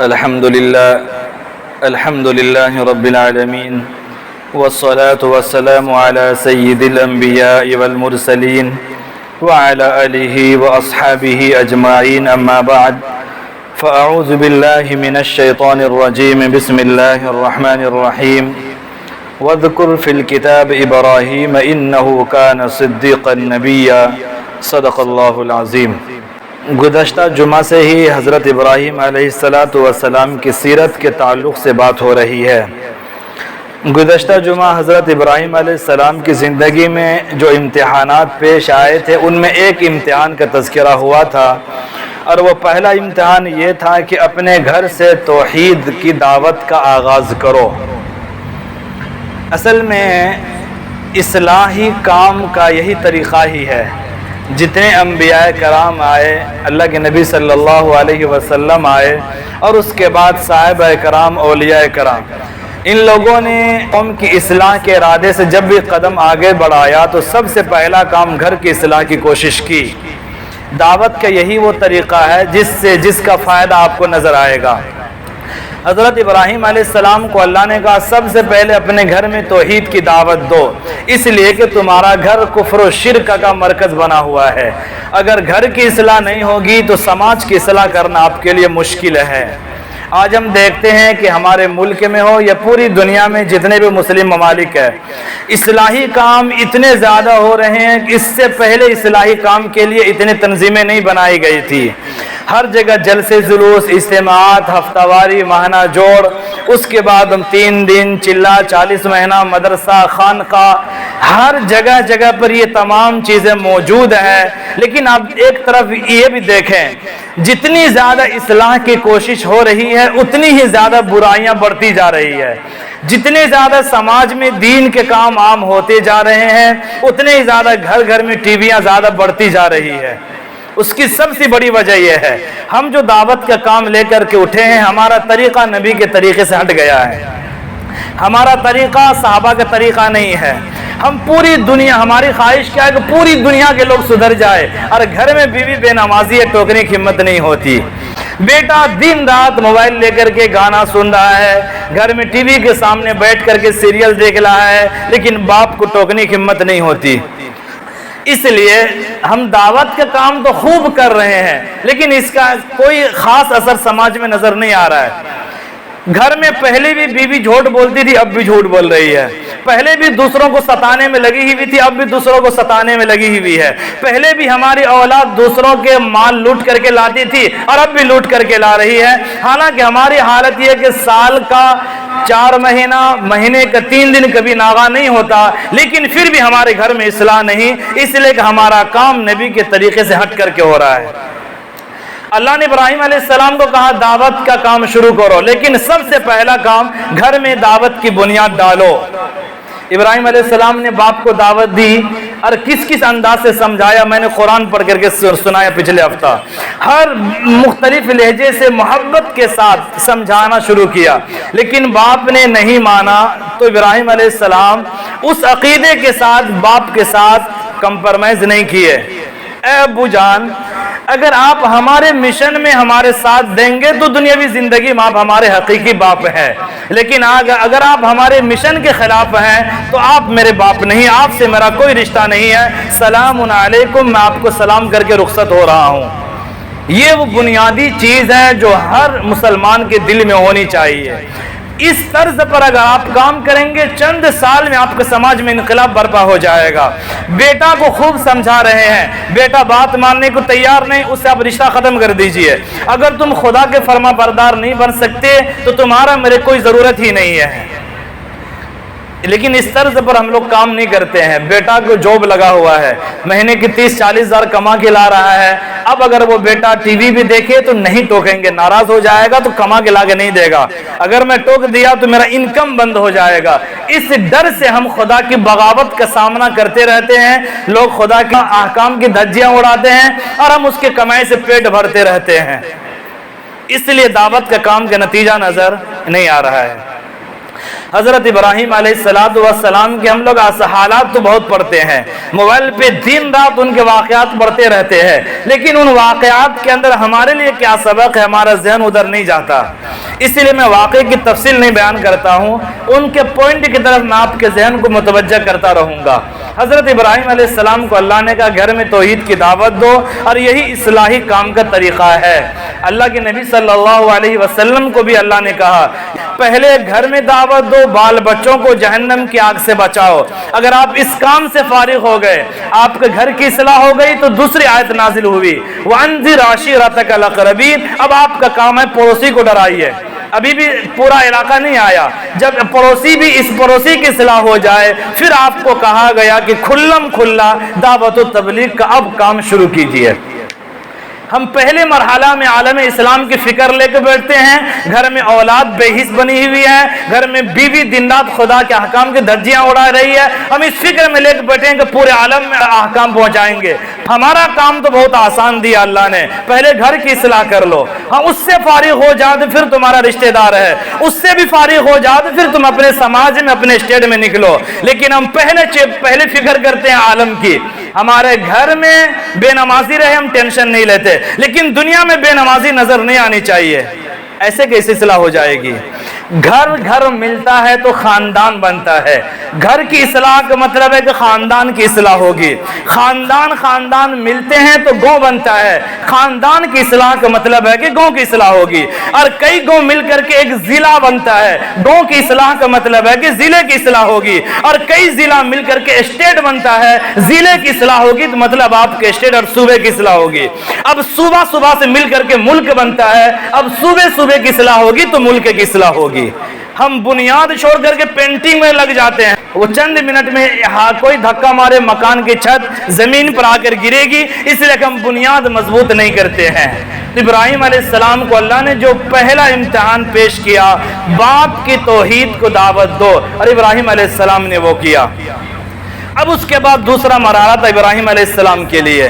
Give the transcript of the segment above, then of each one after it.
الحمد لله رب العالمين والصلاة والسلام على سيد الأنبياء والمرسلين وعلى آله وأصحابه أجمعين أما بعد فأعوذ بالله من الشيطان الرجيم بسم الله الرحمن الرحيم واذكر في الكتاب إبراهيم إنه كان صديقا نبيا صدق الله العظيم۔ گزشتہ جمعہ سے ہی حضرت ابراہیم علیہ السلام کی سیرت کے تعلق سے بات ہو رہی ہے۔ گزشتہ جمعہ حضرت ابراہیم علیہ السلام کی زندگی میں جو امتحانات پیش آئے تھے ان میں ایک امتحان کا تذکرہ ہوا تھا، اور وہ پہلا امتحان یہ تھا کہ اپنے گھر سے توحید کی دعوت کا آغاز کرو۔ اصل میں اصلاحی کام کا یہی طریقہ ہی ہے۔ جتنے انبیاء کرام آئے، اللہ کے نبی صلی اللہ علیہ وسلم آئے، اور اس کے بعد صحابہ کرام، اولیاء کرام، ان لوگوں نے قوم کی اصلاح کے ارادے سے جب بھی قدم آگے بڑھایا تو سب سے پہلا کام گھر کی اصلاح کی کوشش کی۔ دعوت کا یہی وہ طریقہ ہے جس کا فائدہ آپ کو نظر آئے گا۔ حضرت ابراہیم علیہ السلام کو اللہ نے کہا سب سے پہلے اپنے گھر میں توحید کی دعوت دو، اس لیے کہ تمہارا گھر کفر و شرک کا مرکز بنا ہوا ہے۔ اگر گھر کی اصلاح نہیں ہوگی تو سماج کی اصلاح کرنا آپ کے لیے مشکل ہے۔ آج ہم دیکھتے ہیں کہ ہمارے ملک میں ہو یا پوری دنیا میں جتنے بھی مسلم ممالک ہیں، اصلاحی کام اتنے زیادہ ہو رہے ہیں کہ اس سے پہلے اصلاحی کام کے لیے اتنے تنظیمیں نہیں بنائی گئی تھی۔ ہر جگہ جلسے جلوس، اجتماعات، ہفتہ واری، ماہانہ جوڑ، اس کے بعد 3 دن چلہ، 40 مہینہ، مدرسہ، خانقاہ، ہر جگہ پر یہ تمام چیزیں موجود ہیں۔ لیکن اب ایک طرف یہ بھی دیکھیں، جتنی زیادہ اصلاح کی کوشش ہو رہی ہے اتنی ہی زیادہ برائیاں بڑھتی جا رہی ہے۔ جتنے زیادہ سماج میں دین کے کام عام ہوتے جا رہے ہیں اتنے ہی زیادہ گھر میں ٹی ویاں زیادہ بڑھتی جا رہی ہے۔ اس کی سب سے بڑی وجہ یہ ہے، ہم جو دعوت کا کام لے کر کے اٹھے ہیں، ہمارا طریقہ نبی کے طریقے سے ہٹ گیا ہے۔ ہمارا طریقہ صحابہ کا طریقہ نہیں ہے۔ ہم پوری دنیا، ہماری خواہش کیا ہے کہ پوری دنیا کے لوگ سدھر جائے، اور گھر میں بیوی بے نمازی ہے، ٹوکنے کی ہمت نہیں ہوتی۔ بیٹا دن رات موبائل لے کر کے گانا سن رہا ہے، گھر میں ٹی وی کے سامنے بیٹھ کر کے سیریل دیکھ رہا ہے، لیکن باپ کو ٹوکنے کی ہمت نہیں ہوتی۔ اس لیے ہم دعوت کا کام تو خوب کر رہے ہیں، لیکن اس کا کوئی خاص اثر سماج میں نظر نہیں آ رہا ہے۔ گھر میں پہلے بھی بیوی جھوٹ بولتی تھی، اب بھی جھوٹ بول رہی ہے۔ پہلے بھی دوسروں کو ستانے میں لگی ہوئی تھی، اب بھی دوسروں کو ستانے میں لگی ہوئی ہے۔ پہلے بھی ہماری اولاد دوسروں کے مال لوٹ کر کے لاتی تھی، اور اب بھی لوٹ کر کے لا رہی ہے۔ حالانکہ ہماری حالت یہ ہے کہ سال کا 4 مہینہ، مہینے کا 3 دن کبھی ناغہ نہیں ہوتا، لیکن پھر بھی ہمارے گھر میں اصلاح نہیں، اس لیے کہ ہمارا کام نبی کے طریقے سے ہٹ کر کے ہو رہا ہے۔ اللہ نے ابراہیم علیہ السلام کو کہا دعوت کا کام شروع کرو، لیکن سب سے پہلا کام گھر میں دعوت کی بنیاد ڈالو۔ ابراہیم علیہ السلام نے باپ کو دعوت دی، اور کس انداز سے سمجھایا میں نے قرآن پڑھ کر کے سنایا پچھلے ہفتہ۔ ہر مختلف لہجے سے محبت کے ساتھ سمجھانا شروع کیا، لیکن باپ نے نہیں مانا، تو ابراہیم علیہ السلام اس عقیدے کے ساتھ باپ کے ساتھ کمپرمائز نہیں کیے۔ اے ابو جان، اگر آپ ہمارے مشن میں ہمارے ساتھ دیں گے تو دنیاوی زندگی میں آپ ہمارے حقیقی باپ ہیں، لیکن اگر آپ ہمارے مشن کے خلاف ہیں تو آپ میرے باپ نہیں، آپ سے میرا کوئی رشتہ نہیں ہے۔ سلام علیکم، میں آپ کو سلام کر کے رخصت ہو رہا ہوں۔ یہ وہ بنیادی چیز ہے جو ہر مسلمان کے دل میں ہونی چاہیے۔ اس طرز پر اگر آپ کام کریں گے، چند سال میں آپ کے سماج میں انقلاب برپا ہو جائے گا۔ بیٹا کو خوب سمجھا رہے ہیں، بیٹا بات ماننے کو تیار نہیں، اس سے آپ رشتہ ختم کر دیجئے۔ اگر تم خدا کے فرما بردار نہیں بن سکتے تو تمہارا میرے کوئی ضرورت ہی نہیں ہے۔ لیکن اس طرز پر ہم لوگ کام نہیں کرتے ہیں۔ بیٹا کو جاب لگا ہوا ہے، مہینے کی 30-40 ہزار کما کے لا رہا ہے، اب اگر وہ بیٹا ٹی وی بھی دیکھے تو نہیں ٹوکیں گے، ناراض ہو جائے گا تو کما کے لا کے نہیں دے گا، اگر میں ٹوک دیا تو میرا انکم بند ہو جائے گا۔ اس ڈر سے ہم خدا کی بغاوت کا سامنا کرتے رہتے ہیں، لوگ خدا کے احکام کی دھجیاں اڑاتے ہیں اور ہم اس کے کمائی سے پیٹ بھرتے رہتے ہیں۔ اس لیے دعوت کا کام کا نتیجہ نظر نہیں آ رہا ہے۔ حضرت ابراہیم علیہ السلام کے ہم لوگ حالات تو بہت پڑھتے ہیں، موبائل پہ دن رات ان کے واقعات پڑھتے رہتے ہیں، لیکن ان واقعات کے اندر ہمارے لیے کیا سبق ہے ہمارا ذہن ادھر نہیں جاتا۔ اسی لیے میں واقعے کی تفصیل نہیں بیان کرتا ہوں، ان کے پوائنٹ کی طرف میں آپ کے ذہن کو متوجہ کرتا رہوں گا۔ حضرت ابراہیم علیہ السلام کو اللہ نے کہا گھر میں توحید کی دعوت دو، اور یہی اصلاحی کام کا طریقہ ہے۔ اللہ کے نبی صلی اللہ علیہ وسلم کو بھی اللہ نے کہا پہلے گھر میں دعوت دو، بال بچوں کو جہنم کی آگ سے بچاؤ۔ اگر آپ اس کام سے فارغ ہو گئے، آپ کے گھر کی اصلاح ہو گئی، تو دوسری آیت نازل ہوئی وَأَنذِرْ عَشِيرَتَكَ الْأَقْرَبِينَ۔ اب آپ کا کام ہے پڑوسی کو ڈرائیے۔ ابھی بھی پورا علاقہ نہیں آیا، جب پڑوسی بھی اس پڑوسی کی اصلاح ہو جائے، پھر آپ کو کہا گیا کہ کھلم کھلا دعوت و تبلیغ کا اب کام شروع کیجیے۔ ہم پہلے مرحلہ میں عالم اسلام کی فکر لے کے بیٹھتے ہیں، گھر میں اولاد بے حس بنی ہوئی ہے، گھر میں بیوی دن رات خدا کے احکام کی دھجیاں اڑا رہی ہے، ہم اس فکر میں لے کے بیٹھے ہیں کہ پورے عالم میں احکام پہنچائیں گے۔ ہمارا کام تو بہت آسان دیا اللہ نے، پہلے گھر کی اصلاح کر لو۔ ہاں اس سے فارغ ہو جاؤ تو پھر تمہارا رشتہ دار ہے، اس سے بھی فارغ ہو جاؤ تو پھر تم اپنے سماج میں اپنے اسٹیٹ میں نکلو۔ لیکن ہم پہلے فکر کرتے ہیں عالم کی۔ ہمارے گھر میں بے نمازی رہے ہم ٹینشن نہیں لیتے، لیکن دنیا میں بے نمازی نظر نہیں آنی چاہیے۔ ایسے کیسے اصلاح ہو جائے گی؟ گھر ملتا ہے تو خاندان بنتا ہے۔ گھر کی اصلاح کا مطلب ہے کہ خاندان کی اصلاح ہوگی۔ خاندان ملتے ہیں تو گاؤں بنتا ہے۔ خاندان کی اصلاح کا مطلب ہے کہ گاؤں کی اصلاح ہوگی، اور کئی گاؤں مل کر کے ایک ضلع بنتا ہے۔ گاؤں کی اصلاح کا مطلب ہے کہ ضلع کی اصلاح ہوگی، اور کئی ضلع مل کر کے اسٹیٹ بنتا ہے۔ ضلع کی اصلاح ہوگی تو مطلب آپ کے اسٹیٹ اور صوبے کی اصلاح ہوگی۔ اب صوبہ سے مل کر کے ملک بنتا ہے، اب صوبے کی اصلاح ہوگی تو ملک کی اصلاح ہوگی۔ ہم بنیاد چھوڑ کر کے پینٹنگ میں لگ جاتے ہیں، وہ چند منٹ میں کوئی دھکا مارے مکان کی چھت زمین پر آ کر گرے گی، اس لیے کہ ہم بنیاد مضبوط نہیں کرتے ہیں۔ ابراہیم علیہ السلام کو اللہ نے جو پہلا امتحان پیش کیا، باپ کی توحید کو دعوت دو، اور ابراہیم علیہ السلام نے وہ کیا۔ اب اس کے بعد دوسرا مرحلہ تھا ابراہیم علیہ السلام کے لیے،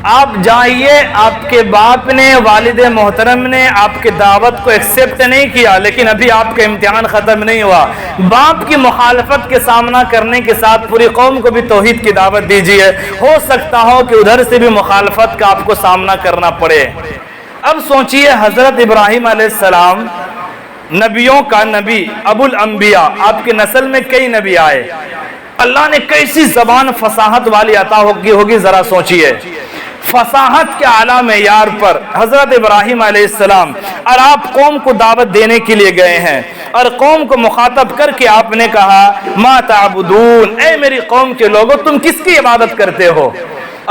آپ جائیے، آپ کے باپ نے، والد محترم نے آپ کی دعوت کو ایکسپٹ نہیں کیا، لیکن ابھی آپ کا امتحان ختم نہیں ہوا۔ باپ کی مخالفت کے سامنا کرنے کے ساتھ پوری قوم کو بھی توحید کی دعوت دیجیے، ہو سکتا ہو کہ ادھر سے بھی مخالفت کا آپ کو سامنا کرنا پڑے۔ اب سوچئے حضرت ابراہیم علیہ السلام نبیوں کا نبی، ابو الانبیاء، آپ کی نسل میں کئی نبی آئے، اللہ نے کیسی زبان فصاحت والی عطا ہوگی ذرا سوچئے۔ فصاحت کے اعلیٰ معیار پر حضرت ابراہیم علیہ السلام، اور آپ قوم کو دعوت دینے کے لیے گئے ہیں، اور قوم کو مخاطب کر کے آپ نے کہا ما تعبدون، اے میری قوم کے لوگوں تم کس کی عبادت کرتے ہو؟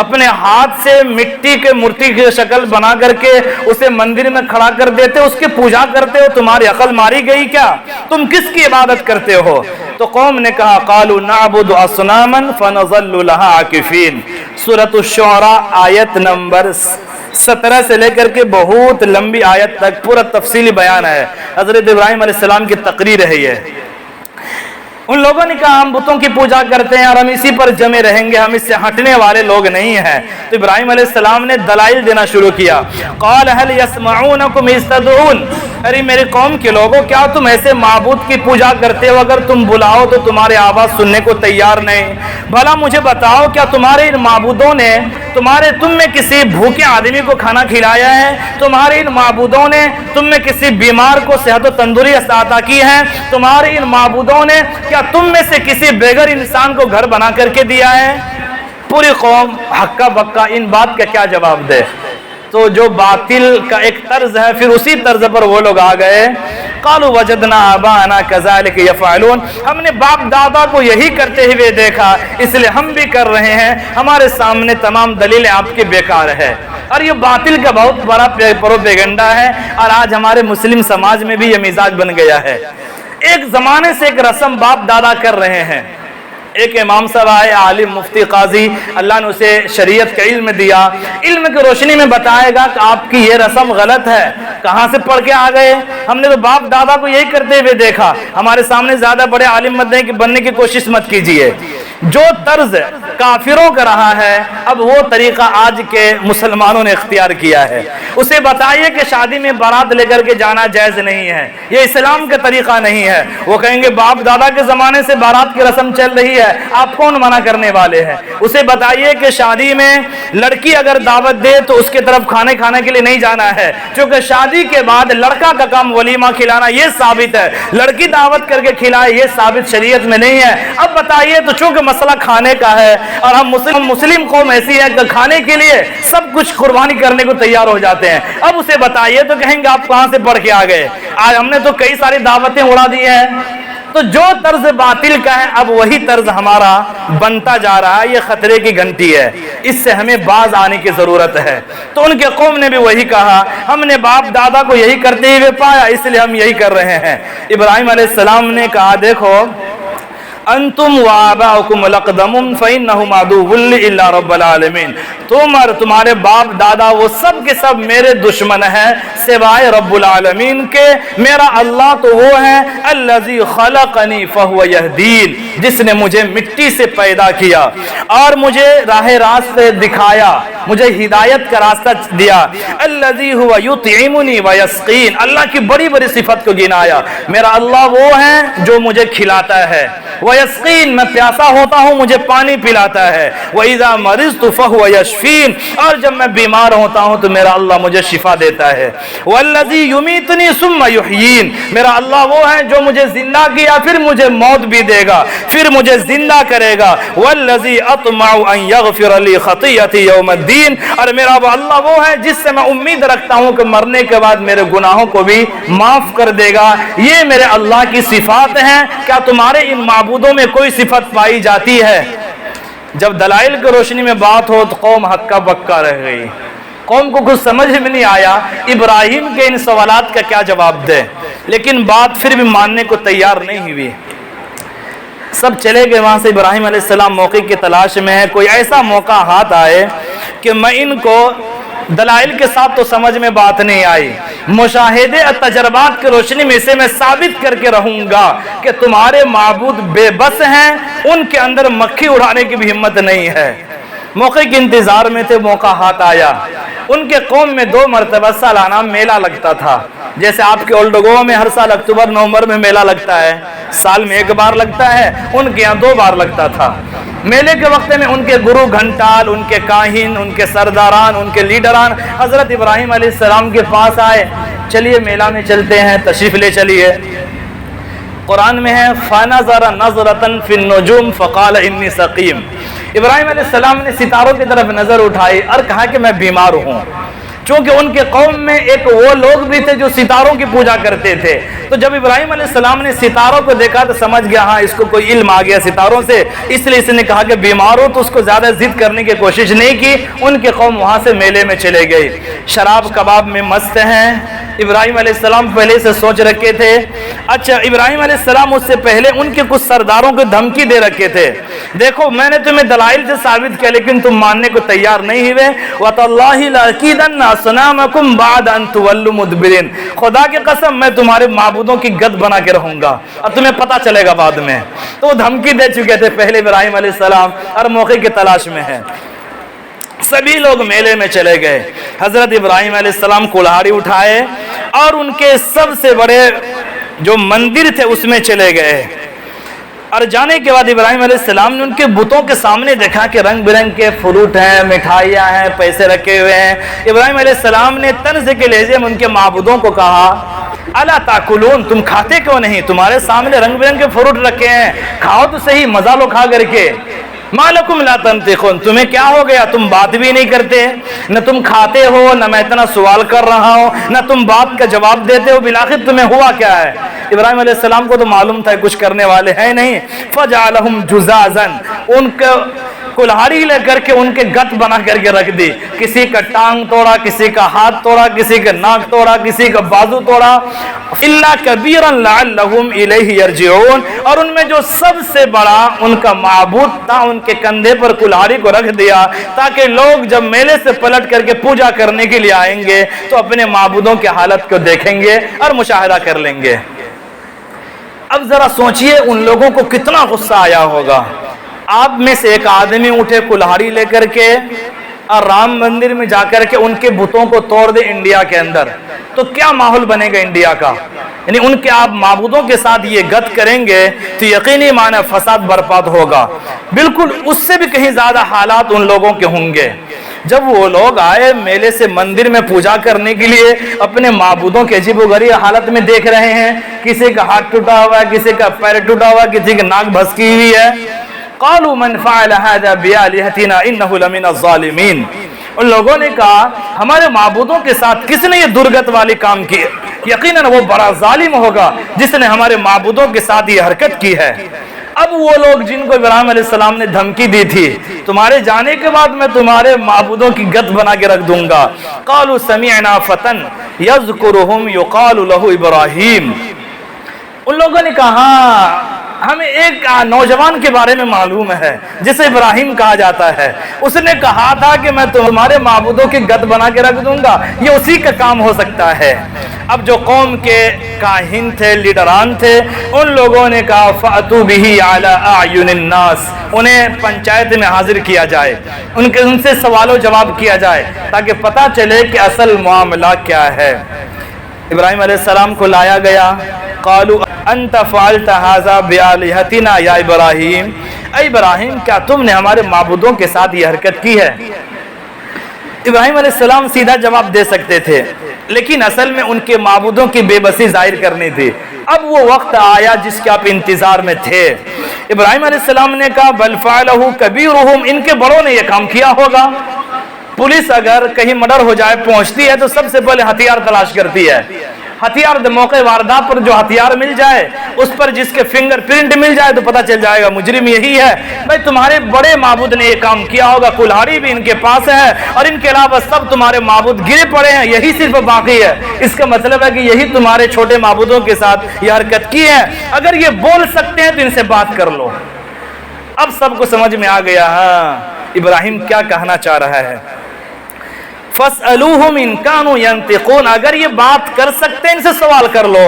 اپنے ہاتھ سے مٹی کے مورتی کی شکل بنا کر کے اسے مندر میں کھڑا کر دیتے، اس کی پوجا کرتے ہو، تمہاری عقل ماری گئی کیا؟ تم کس کی عبادت کرتے ہو؟ تو قوم نے کہا قالوا نعبد اصناما فنظل لها عاکفین۔ سورۃ الشعراء آیت نمبر 17 سے لے کر کے بہت لمبی آیت تک پورا تفصیلی بیان ہے، حضرت ابراہیم علیہ السلام کی تقریر ہے یہ۔ ان لوگوں نے کہا ہم بتوں کی پوجا کرتے ہیں اور ہم اسی پر جمے رہیں گے، ہم اس سے ہٹنے والے لوگ نہیں ہیں۔ تو ابراہیم علیہ السلام نے دلائل دینا شروع کیا، قال هل يسمعونكم اذ تدعون، ارے میرے قوم کے لوگوں کیا تم ایسے معبود کی پوجا کرتے ہو اگر تم بلاؤ تو تمہارے آواز سننے کو تیار نہیں؟ بھلا مجھے بتاؤ کیا تمہارے ان معبودوں نے تم میں کسی بھوکے آدمی کو کھانا کھلایا ہے؟ تمہارے ان معبودوں نے تم میں کسی بیمار کو صحت و تندرستی عطا کی ہے؟ تمہارے ان معبودوں نے کیا تم میں سے کسی بغیر انسان کو گھر بنا کر کے دیا ہے؟ پوری قوم ہکا بکا، ان بات کا کیا جواب دے؟ تو جو باطل کا ایک طرز ہے، پھر اسی طرز پر وہ لوگ آ گئے، قالوا وجدنا آباءنا كذلك يفعلون، ہم نے باپ دادا کو یہی کرتے ہوئے دیکھا اس لیے ہم بھی کر رہے ہیں، ہمارے سامنے تمام دلیلیں آپ کی بیکار ہے۔ اور یہ باطل کا بہت بڑا پروپیگنڈا ہے، اور آج ہمارے مسلم سماج میں بھی یہ مزاج بن گیا ہے۔ ایک زمانے سے ایک رسم باپ دادا کر رہے ہیں، ایک امام صاحب آئے، عالم مفتی قاضی، اللہ نے اسے شریعت کا علم دیا، علم کی روشنی میں بتائے گا کہ آپ کی یہ رسم غلط ہے۔ کہاں سے پڑھ کے آ گئے؟ ہم نے تو باپ دادا کو یہی کرتے ہوئے دیکھا، ہمارے سامنے زیادہ بڑے عالم بننے کی کوشش مت کیجیے۔ جو طرز کافروں کا رہا ہے، اب وہ طریقہ آج کے مسلمانوں نے اختیار کیا ہے۔ اسے بتائیے کہ شادی میں بارات لے کر کے جانا جائز نہیں ہے، یہ اسلام کا طریقہ نہیں ہے۔ وہ کہیں گے باپ دادا کے زمانے سے بارات کی رسم چل رہی ہے، آپ کون منع کرنے والے ہیں؟ اسے بتائیے کہ شادی میں لڑکی اگر دعوت دے تو اس کے طرف کھانے کے لیے نہیں جانا ہے، چونکہ شادی کے بعد لڑکا کا کام ولیمہ کھلانا یہ ثابت ہے، لڑکی دعوت کر کے کھلائے یہ ثابت شریعت میں نہیں ہے۔ اب بتائیے تو چونکہ مسئلہ کھانے کا ہے اور ہم مسلم قوم ایسی ہے کہ کھانے کے لیے سب کچھ قربانی کرنے کو تیار ہو جاتے ہیں، اب اسے بتائیے تو کہیں گے آپ کہاں سے پڑھ کے آ گئے؟ آج ہم نے تو کئی ساری دعوتیں اڑا دی ہیں۔ تو جو طرز باطل کا ہے اب وہی طرز ہمارا بنتا جا رہا ہے، یہ خطرے کی گھنٹی ہے، اس سے ہمیں باز آنے کی ضرورت ہے۔ تو ان کے قوم نے بھی وہی کہا، ہم نے باپ دادا کو یہی کرتے ہوئے پایا اس لیے ہم یہی کر رہے ہیں۔ ابراہیم علیہ السلام نے کہا دیکھو انتم وآباؤکم الاقدمون فإنہم عدو لی الا رب العالمین، تم اور تمہارے باپ دادا وہ سب کے سب میرے دشمن ہیں سوائے رب العالمین کے۔ میرا اللہ تو وہ ہے الذی خلقنی فہو یہدین، جس نے مجھے مٹی سے پیدا کیا اور مجھے راہ راست دکھایا، مجھے ہدایت کا راستہ دیا۔ الذی هو یطعمنی ویسقین، اللہ کی بڑی بڑی صفت کو گنایا، میرا اللہ وہ ہے جو مجھے کھلاتا ہے، ویسقین میں پیاسا ہوتا ہوں مجھے پانی پلاتا ہے، وَإِذَا مَرِضْتُ فَهُوَ يَشْفِينِ، اور جب میں بیمار ہوتا ہوں تو میرا اللہ مجھے شفا دیتا ہے۔ وَالَّذِي يُمِيتُنِي ثُمَّ يُحْيِينِ، میرا اللہ وہ ہے جو مجھے زندہ کیا پھر مجھے موت بھی دے گا پھر مجھے زندہ کرے گا۔ وَالَّذِي أَطْمَعُ أَن يَغْفِرَ لِي خَطِيَّتِي يَوْمَ الدِّينِ، اور میرا وہ اللہ وہ ہے جس سے میں امید رکھتا ہوں کہ مرنے کے بعد میرے گناہوں کو بھی معاف کر دے گا۔ یہ میرے اللہ کی صفات ہیں، کیا تمہارے ان معبودوں میں کوئی صفت پائی جاتی ہے؟ جب دلائل کی روشنی میں بات ہو تو قوم ہکا بکا رہ گئی، قوم کو کچھ سمجھ میں نہیں آیا ابراہیم کے ان سوالات کا کیا جواب دے، لیکن بات پھر بھی ماننے کو تیار نہیں ہوئی۔ سب چلے گئے وہاں سے، ابراہیم علیہ السلام موقع کی تلاش میں ہے، کوئی ایسا موقع ہاتھ آئے کہ میں ان کو دلائل کے ساتھ تو سمجھ میں بات نہیں آئی، مشاہدے اور تجربات کی روشنی میں اسے میں ثابت کر کے رہوں گا کہ تمہارے معبود بے بس ہیں، ان کے اندر مکھی اڑانے کی بھی ہمت نہیں ہے۔ موقع کے انتظار میں تھے، موقع ہاتھ آیا۔ ان کے قوم میں 2 مرتبہ سالانہ میلہ لگتا تھا، جیسے آپ کے اولڈ گوا میں ہر سال اکتوبر نومبر میں میلہ لگتا ہے، سال میں 1 بار لگتا ہے، ان کے یہاں 2 بار لگتا تھا۔ میلے کے وقت میں ان کے گرو گھنٹال، ان کے کاہن، ان کے سرداران، ان کے لیڈران حضرت ابراہیم علیہ السلام کے پاس آئے، چلیے میلہ میں چلتے ہیں، تشریف لے چلیے۔ قرآن میں ہے فَنَظَرَ نَظْرَةً فِي النُّجُومِ فَقَالَ إِنِّي سَقِيمٌ، ابراہیم علیہ السلام نے ستاروں کی طرف نظر اٹھائی اور کہا کہ میں بیمار ہوں۔ چونکہ ان کے قوم میں ایک وہ لوگ بھی تھے جو ستاروں کی پوجا کرتے تھے، تو جب ابراہیم علیہ السلام نے ستاروں کو دیکھا تو سمجھ گیا ہاں اس کو کوئی علم آ گیا ستاروں سے، اس لیے اس نے کہا کہ بیمار ہو، تو اس کو زیادہ ضد کرنے کی کوشش نہیں کی۔ ان کے قوم وہاں سے میلے میں چلے گئی، شراب کباب میں مست ہیں۔ ابراہیم علیہ السلام پہلے سے سوچ رکھے تھے، اچھا ابراہیم علیہ السلام اس سے پہلے ان کے کچھ سرداروں کو دھمکی دے رکھے تھے، دیکھو میں نے تمہیں دلائل سے ثابت کیا لیکن تم ماننے کو تیار نہیں ہوئے۔ وَتَاللَّهِ لَأَكِيدَنَّ أَصْنَامَكُمْ بَعْدَ أَن تُوَلُّوا مُدْبِرِينَ، خدا کی قسم میں تمہارے معبودوں کی گد بنا کے رہوں گا اور تمہیں پتہ چلے گا بعد میں۔ تو وہ دھمکی دے چکے تھے پہلے ابراہیم علیہ السلام اور موقع کی تلاش میں ہے۔ سبھی لوگ میلے میں چلے گئے، حضرت ابراہیم علیہ السلام کلہاڑی اٹھائے اور ان کے سب سے بڑے جو مندر تھے اس میں چلے گئے، اور جانے کے بعد ابراہیم علیہ السلام نے ان کے بتوں کے سامنے دیکھا کہ رنگ برنگ کے فروٹ ہیں، مٹھائیاں ہیں، پیسے رکھے ہوئے ہیں۔ ابراہیم علیہ السلام نے طنز کے لہجے میں ان کے معبودوں کو کہا الا تاکلون، تم کھاتے کیوں نہیں؟ تمہارے سامنے رنگ برنگ کے فروٹ رکھے ہیں، کھاؤ تو صحیح، مزہ لو کھا کر کے۔ ما لکم لا تنطقون، تمہیں کیا ہو گیا؟ تم بات بھی نہیں کرتے، نہ تم کھاتے ہو، نہ میں اتنا سوال کر رہا ہوں، نہ تم بات کا جواب دیتے ہو، بالآخر تمہیں ہوا کیا ہے؟ ابراہیم علیہ السلام کو تو معلوم تھا کچھ کرنے والے ہیں نہیں۔ فجعلہم جزازا، ان کو کلہاڑی لے کر کے ان کے گت بنا کر کے رکھ دی، کسی کا ٹانگ توڑا، کسی کا ہاتھ توڑا، کسی کا ناک توڑا، کسی کا بازو توڑا۔ الا کبیرا لعلہم الیہ یرجعون، اور ان میں جو سب سے بڑا ان کا معبود تھا ان کے کندھے پر کلہاڑی کو رکھ دیا تاکہ لوگ جب میلے سے پلٹ کر کے پوجا کرنے کے لیے آئیں گے تو اپنے معبودوں کی حالت کو دیکھیں گے اور مشاہدہ کر لیں گے۔ اب ذرا سوچئے ان لوگوں کو کتنا غصہ آیا ہوگا، آپ میں سے ایک آدمی اٹھے کلہاڑی لے کر کے اور رام مندر میں جا کر کے ان کے بتوں کو توڑ دے انڈیا کے اندر، تو کیا ماحول بنے گا انڈیا کا؟ یعنی ان کے آپ معبودوں کے ساتھ یہ گت کریں گے تو یقینی معنی فساد برپا ہوگا۔ بالکل اس سے بھی کہیں زیادہ حالات ان لوگوں کے ہوں گے۔ جب وہ لوگ آئے میلے سے مندر میں پوجا کرنے کے لیے، اپنے معبودوں کے عجیب و غریب حالت میں دیکھ رہے ہیں، کسی کا ہاتھ ٹوٹا ہوا ہے، کسی کا پیر ٹوٹا ہوا ہے، کسی کی ناک بھسکی ہوئی ہے۔ قالوا من فعل هذا بآلهتنا انه لمن الظالمین، ان لوگوں نے کہا ہمارے معبودوں کے ساتھ کس نے یہ درگت والی کام کی، یقیناً وہ بڑا ظالم ہوگا جس نے ہمارے معبودوں کے ساتھ یہ حرکت کی ہے۔ اب وہ لوگ جن کو ابراہیم علیہ السلام نے دھمکی دی تھی تمہارے جانے کے بعد میں تمہارے معبودوں کی گت بنا کے رکھ دوں گا، قالوا سمعنا فتى يذكرهم يقال له ابراہیم، ان لوگوں نے کہا ہمیں ایک نوجوان کے بارے میں معلوم ہے جسے ابراہیم کہا جاتا ہے، اس نے کہا تھا کہ میں تمہارے معبودوں کی گت بنا کے رکھ دوں گا، یہ اسی کا کام ہو سکتا ہے۔ اب جو قوم کے کاہن تھے، لیڈران تھے، ان لوگوں نے کہا فَأْتُوا بِهِ عَلَىٰ أَعْيُنِ النَّاسِ، انہیں پنچایت میں حاضر کیا جائے، ان سے سوال و جواب کیا جائے تاکہ پتہ چلے کہ اصل معاملہ کیا ہے۔ ابراہیم علیہ السلام کو لایا گیا، قالوا انت فعلت هذا بآلهتنا یا ابراہیم، اے ابراہیم کیا تم نے ہمارے معبودوں کے ساتھ یہ حرکت کی ہے؟ ابراہیم علیہ السلام سیدھا جواب دے سکتے تھے، لیکن اصل میں ان کے معبودوں کی بے بسی ظاہر کرنی تھی۔ اب وہ وقت آیا جس کے آپ انتظار میں تھے۔ ابراہیم علیہ السلام نے کہا بل فعلہ کبیرہم، ان کے بڑوں نے یہ کام کیا ہوگا۔ پولیس اگر کہیں مرڈر ہو جائے پہنچتی ہے تو سب سے پہلے ہتھیار تلاش کرتی ہے، ہتھیار موقع واردات پر جو ہتھیار مل جائے اس پر جس کے فنگر پرنٹ مل جائے تو پتہ چل جائے گا مجرم یہی ہے۔ بھائی تمہارے بڑے معبود نے یہ کام کیا ہوگا، کلہاڑی بھی ان کے پاس ہے اور ان کے علاوہ سب تمہارے معبود گرے پڑے ہیں، یہی صرف باقی ہے۔ اس کا مطلب ہے کہ یہی تمہارے چھوٹے معبودوں کے ساتھ یہ حرکت کی ہے۔ اگر یہ بول سکتے ہیں تو ان سے بات کر لو۔ اب سب کو سمجھ میں آ گیا ہاں ابراہیم کیا کہنا چاہ رہا ہے۔ فَاسْأَلُوهُمْ إِنْ كَانُوا يَنْطِقُونَ، اگر یہ بات کر سکتے ہیں ان سے سوال کر لو۔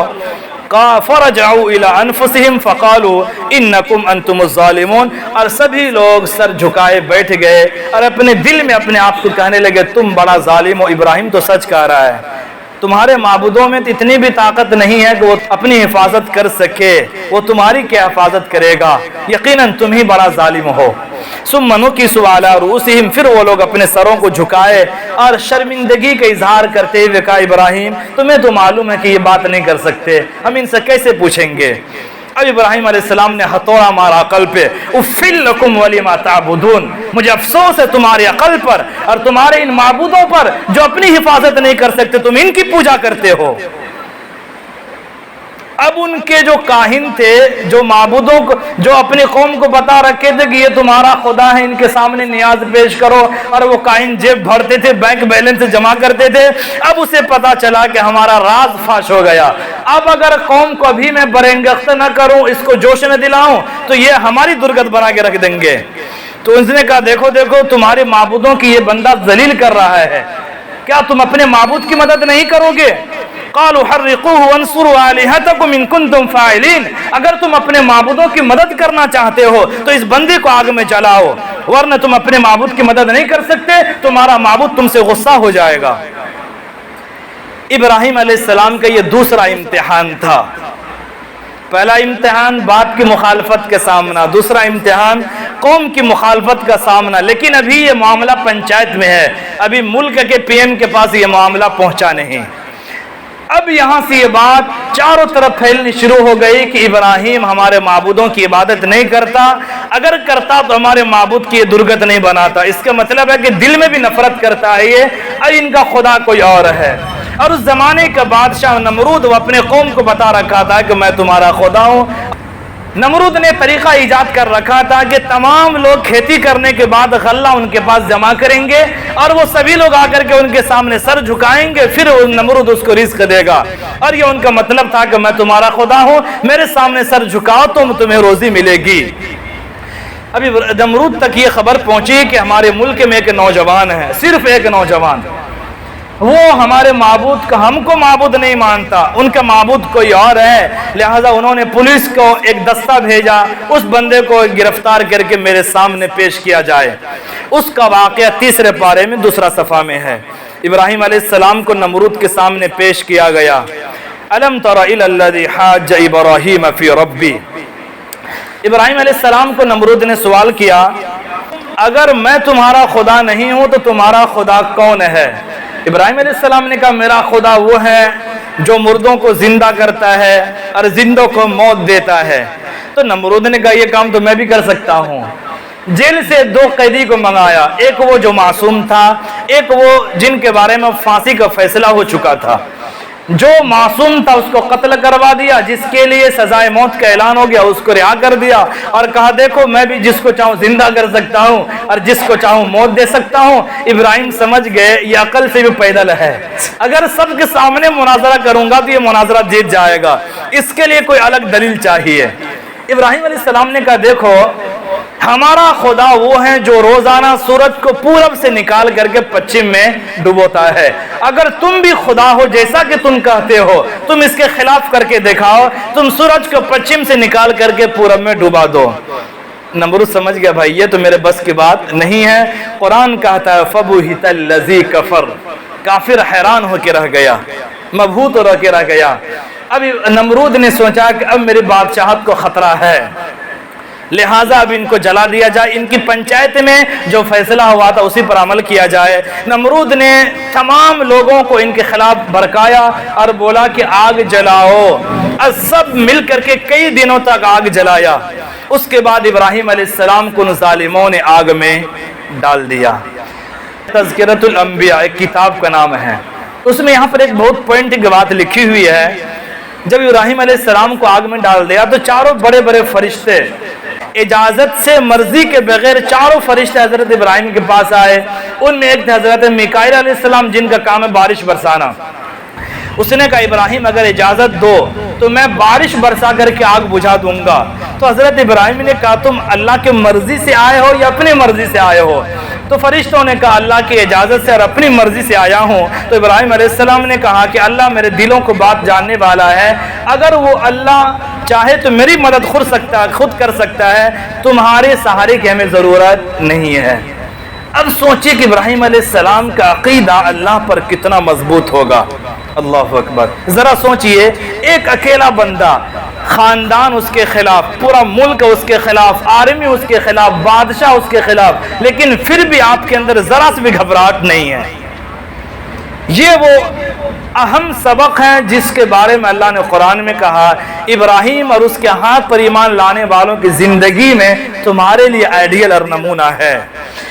فَرَجَعُوا إِلَىٰ أَنفُسِهِمْ فَقَالُوا إِنَّكُمْ أَنْتُمُ الظَّالِمُونَ، اور سبھی لوگ سر جھکائے بیٹھ گئے اور اپنے دل میں اپنے آپ کو کہنے لگے تم بڑا ظالم ہو، ابراہیم تو سچ کہہ رہا ہے، تمہارے معبودوں میں اتنی بھی طاقت نہیں ہے کہ وہ اپنی حفاظت کر سکے، وہ تمہاری کیا حفاظت کرے گا، یقیناً تم ہی بڑا ظالم ہو۔ ثم نكسوا على رؤوسهم، پھر وہ لوگ اپنے سروں کو جھکائے اور شرمندگی کا اظہار کرتے ہوئے کہا ابراہیم تمہیں تو معلوم ہے کہ یہ بات نہیں کر سکتے، ہم ان سے کیسے پوچھیں گے۔ اب ابراہیم علیہ السلام نے ہتھوڑا مارا عقل پہ، اُفِّل لَكُمْ وَلِمَا تَعْبُدُونَ، مجھے افسوس ہے تمہاری عقل پر اور تمہارے ان معبودوں پر جو اپنی حفاظت نہیں کر سکتے، تم ان کی پوجا کرتے ہو۔ اب ان کے جو کاہن تھے، جو معبودوں کو، جو اپنی قوم کو بتا رکھے تھے کہ یہ تمہارا خدا ہے، ان کے سامنے نیاز پیش کرو، اور وہ کاہن جیب بھرتے تھے، بینک بیلنس جمع کرتے تھے، اب اسے پتا چلا کہ ہمارا راز فاش ہو گیا۔ اب اگر قوم کو ابھی میں برانگیخت نہ کروں، اس کو جوش میں دلاؤں تو یہ ہماری درگت بنا کے رکھ دیں گے۔ تو اس نے کہا دیکھو دیکھو تمہارے معبودوں کی یہ بندہ ذلیل کر رہا ہے، کیا تم اپنے معبود کی مدد نہیں کرو گے؟ قالوا حرقوه وانصروا آلهتكم ان كنتم فاعلين، اگر تم اپنے معبودوں کی مدد کرنا چاہتے ہو تو اس بندے کو آگ میں جلاؤ، ورنہ تم اپنے معبود کی مدد نہیں کر سکتے، تمہارا معبود تم سے غصہ ہو جائے گا۔ ابراہیم علیہ السلام کا یہ دوسرا امتحان تھا۔ پہلا امتحان بات کی مخالفت کا سامنا، دوسرا امتحان قوم کی مخالفت کا سامنا، لیکن ابھی یہ معاملہ پنچایت میں ہے، ابھی ملک کے پی ایم کے پاس یہ معاملہ پہنچا نہیں۔ اب یہاں سے یہ بات چاروں طرف پھیلنی شروع ہو گئی کہ ابراہیم ہمارے معبودوں کی عبادت نہیں کرتا، اگر کرتا تو ہمارے معبود کی یہ درگت نہیں بناتا، اس کا مطلب ہے کہ دل میں بھی نفرت کرتا ہے یہ، اور ان کا خدا کوئی اور ہے۔ اور اس زمانے کا بادشاہ نمرود وہ اپنے قوم کو بتا رکھا تھا کہ میں تمہارا خدا ہوں۔ نمرود نے طریقہ ایجاد کر رکھا تھا کہ تمام لوگ کھیتی کرنے کے بعد غلہ ان کے پاس جمع کریں گے اور وہ سبھی لوگ آ کر کے ان کے سامنے سر جھکائیں گے، پھر نمرود اس کو رزق دے گا، اور یہ ان کا مطلب تھا کہ میں تمہارا خدا ہوں، میرے سامنے سر جھکاؤ تو تمہیں روزی ملے گی۔ ابھی نمرود تک یہ خبر پہنچی کہ ہمارے ملک میں ایک نوجوان ہے، صرف ایک نوجوان، وہ ہمارے معبود کا ہم کو معبود نہیں مانتا، ان کا معبود کوئی اور ہے، لہذا انہوں نے پولیس کو ایک دستہ بھیجا، اس بندے کو گرفتار کر کے میرے سامنے پیش کیا جائے۔ اس کا واقعہ تیسرے پارے میں دوسرا صفحہ میں ہے۔ ابراہیم علیہ السلام کو نمرود کے سامنے پیش کیا گیا۔ الم تر الی الذی حاج ابراہیم فی ربی، ابراہیم علیہ السلام کو نمرود نے سوال کیا، اگر میں تمہارا خدا نہیں ہوں تو تمہارا خدا کون ہے؟ ابراہیم علیہ السلام نے کہا میرا خدا وہ ہے جو مردوں کو زندہ کرتا ہے اور زندوں کو موت دیتا ہے۔ تو نمرود نے کہا یہ کام تو میں بھی کر سکتا ہوں۔ جیل سے دو قیدی کو منگایا، ایک وہ جو معصوم تھا، ایک وہ جن کے بارے میں پھانسی کا فیصلہ ہو چکا تھا۔ جو معصوم تھا اس کو قتل کروا دیا، جس کے لیے سزائے موت کا اعلان ہو گیا اس کو رہا کر دیا، اور کہا دیکھو میں بھی جس کو چاہوں زندہ کر سکتا ہوں اور جس کو چاہوں موت دے سکتا ہوں۔ ابراہیم سمجھ گئے یہ عقل سے بھی پیدل ہے، اگر سب کے سامنے مناظرہ کروں گا تو یہ مناظرہ جیت جائے گا، اس کے لیے کوئی الگ دلیل چاہیے۔ ابراہیم علیہ السلام نے کہا دیکھو ہمارا خدا وہ ہے جو روزانہ سورج کو پورب سے نکال کر کے پچھم میں ڈبوتا ہے، اگر تم بھی خدا ہو جیسا کہ تم کہتے ہو تم اس کے خلاف کر کے دکھاؤ، تم سورج کو پچھم سے نکال کر کے پورب میں ڈبا دو۔ نمرود سمجھ گیا بھائی یہ تو میرے بس کی بات نہیں ہے۔ قرآن کہتا ہے فَبُہِتَ الَّذِي كَفَرَ، کافر حیران ہو کے رہ گیا، مبہوت ہو کے رہ گیا۔ اب نمرود نے سوچا کہ اب میری بادشاہت کو خطرہ ہے، لہٰذا اب ان کو جلا دیا جائے، ان کی پنچایت میں جو فیصلہ ہوا تھا اسی پر عمل کیا جائے۔ نمرود نے تمام لوگوں کو ان کے خلاف بھڑکایا اور بولا کہ آگ جلاؤ، اور سب مل کر کے کئی دنوں تک آگ جلایا۔ اس کے بعد ابراہیم علیہ السلام کو ان ظالموں نے آگ میں ڈال دیا۔ تذکرۃ الانبیاء ایک کتاب کا نام ہے، اس میں یہاں پر ایک بہت پوائنٹ کی بات لکھی ہوئی ہے۔ جب ابراہیم علیہ السلام کو آگ میں ڈال دیا تو چاروں بڑے بڑے فرشتے اجازت سے مرضی کے بغیر چاروں فرشتے حضرت ابراہیم کے پاس آئے۔ ان میں ایک تھے حضرت میکائیل علیہ السلام جن کا کام ہے بارش برسانا۔ اس نے کہا ابراہیم اگر اجازت دو تو میں بارش برسا کر کے آگ بجھا دوں گا۔ تو حضرت ابراہیم نے کہا تم اللہ کی مرضی سے آئے ہو یا اپنی مرضی سے آئے ہو؟ تو فرشتوں نے کہا اللہ کی اجازت سے اور اپنی مرضی سے آیا ہوں۔ تو ابراہیم علیہ السلام نے کہا کہ اللہ میرے دلوں کو بات جاننے والا ہے، اگر وہ اللہ چاہے تو میری مدد خود کر سکتا ہے، تمہارے سہارے کی ہمیں ضرورت نہیں ہے۔ اب سوچئے کہ ابراہیم علیہ السلام کا عقیدہ اللہ پر کتنا مضبوط ہوگا۔ اللہ اکبر، ذرا سوچئے ایک اکیلا بندہ، خاندان اس کے خلاف، پورا ملک اس کے خلاف، آرمی اس کے خلاف، بادشاہ اس کے خلاف، لیکن پھر بھی آپ کے اندر ذرا سے بھی گھبراہٹ نہیں ہے۔ یہ وہ اہم سبق ہے جس کے بارے میں اللہ نے قرآن میں کہا ابراہیم اور اس کے ہاتھ پر ایمان لانے والوں کی زندگی میں تمہارے لیے آئیڈیل اور نمونہ ہے۔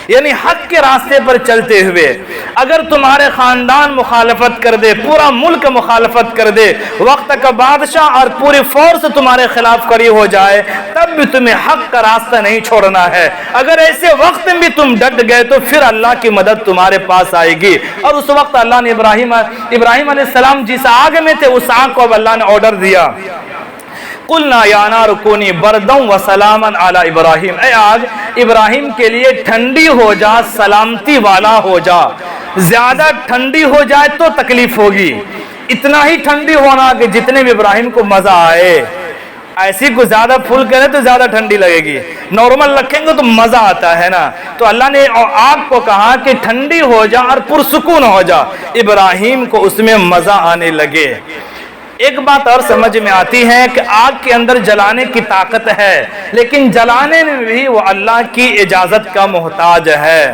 یعنی حق کے راستے پر چلتے ہوئے اگر تمہارے خاندان مخالفت کر دے، پورا ملک مخالفت کر دے، وقت کا بادشاہ اور پوری فورس تمہارے خلاف کھڑی ہو جائے، تب بھی تمہیں حق کا راستہ نہیں چھوڑنا ہے۔ اگر ایسے وقت میں بھی تم ڈٹ گئے تو پھر اللہ کی مدد تمہارے پاس آئے گی۔ اور اس وقت اللہ نے ابراہیم علیہ السلام جس آگ میں تھے اس آگ کو اب اللہ نے آرڈر دیا، قلنا یا نار کونی برداً و سلاما علی ابراہیم، اے آگ ابراہیم کے لیے ٹھنڈی ہو جا، سلامتی والا ہو جا۔ زیادہ ٹھنڈی ہو جائے تو تکلیف ہوگی، اتنا ہی ٹھنڈی ہونا کہ جتنے بھی ابراہیم کو مزہ آئے۔ ایسی کو زیادہ پھول کرے تو زیادہ ٹھنڈی لگے گی، نارمل رکھیں گے تو مزہ آتا ہے نا۔ تو اللہ نے آگ کو کہا کہ ٹھنڈی ہو جا اور پرسکون ہو جا، ابراہیم کو اس میں مزہ آنے لگے۔ ایک بات اور سمجھ میں آتی ہے کہ آگ کے اندر جلانے کی طاقت ہے، لیکن جلانے میں بھی وہ اللہ کی اجازت کا محتاج ہے۔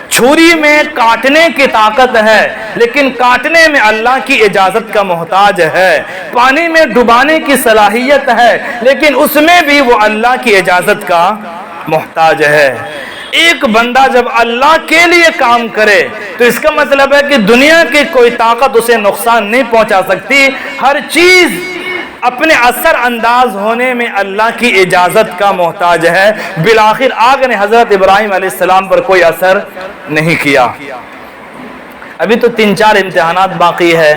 چھری میں کاٹنے کی طاقت ہے، لیکن کاٹنے میں اللہ کی اجازت کا محتاج ہے۔ پانی میں ڈبانے کی صلاحیت ہے، لیکن اس میں بھی وہ اللہ کی اجازت کا محتاج ہے۔ ایک بندہ جب اللہ کے لیے کام کرے تو اس کا مطلب ہے کہ دنیا کی کوئی طاقت اسے نقصان نہیں پہنچا سکتی۔ ہر چیز اپنے اثر انداز ہونے میں اللہ کی اجازت کا محتاج ہے۔ بالآخر آگ نے حضرت ابراہیم علیہ السلام پر کوئی اثر نہیں کیا۔ ابھی تو 3-4 امتحانات باقی ہے۔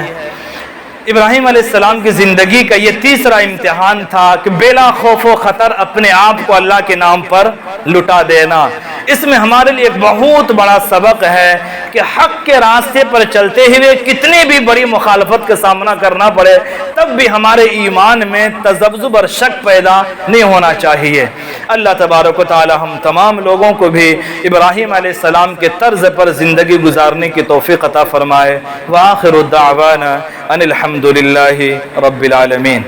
ابراہیم علیہ السلام کی زندگی کا یہ تیسرا امتحان تھا کہ بلا خوف و خطر اپنے آپ کو اللہ کے نام پر لٹا دینا۔ اس میں ہمارے لیے ایک بہت بڑا سبق ہے کہ حق کے راستے پر چلتے ہوئے کتنی بھی بڑی مخالفت کا سامنا کرنا پڑے تب بھی ہمارے ایمان میں تذبذب اور شک پیدا نہیں ہونا چاہیے۔ اللہ تبارک و تعالی ہم تمام لوگوں کو بھی ابراہیم علیہ السلام کے طرز پر زندگی گزارنے کی توفیق عطا فرمائے۔ وآخر الدعوانا ان الحمد للہ رب العالمین۔